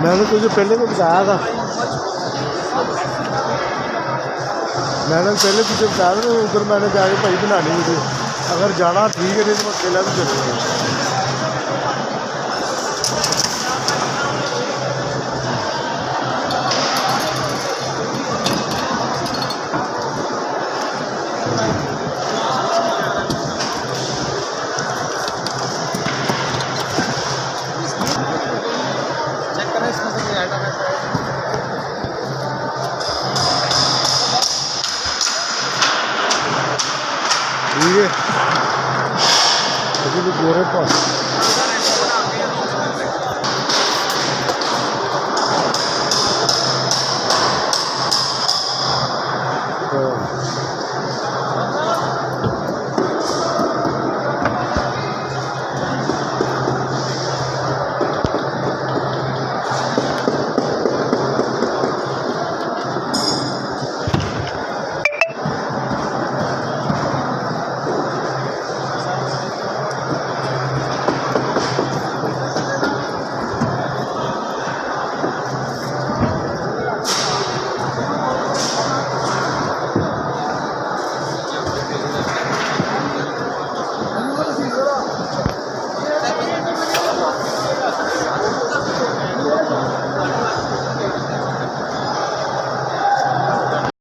मैंने तुझे पहले भी बताया था, मैंने पहले तुझे बताया था उधर मैंने जाके भाई बनानी वीडियो। अगर जाना ठीक है, नहीं तो मैं अकेला भी चलूँगा। चेक करें इसमें से कोई आइटम ऐसा है। ठीक है, अभी भी गोरे पास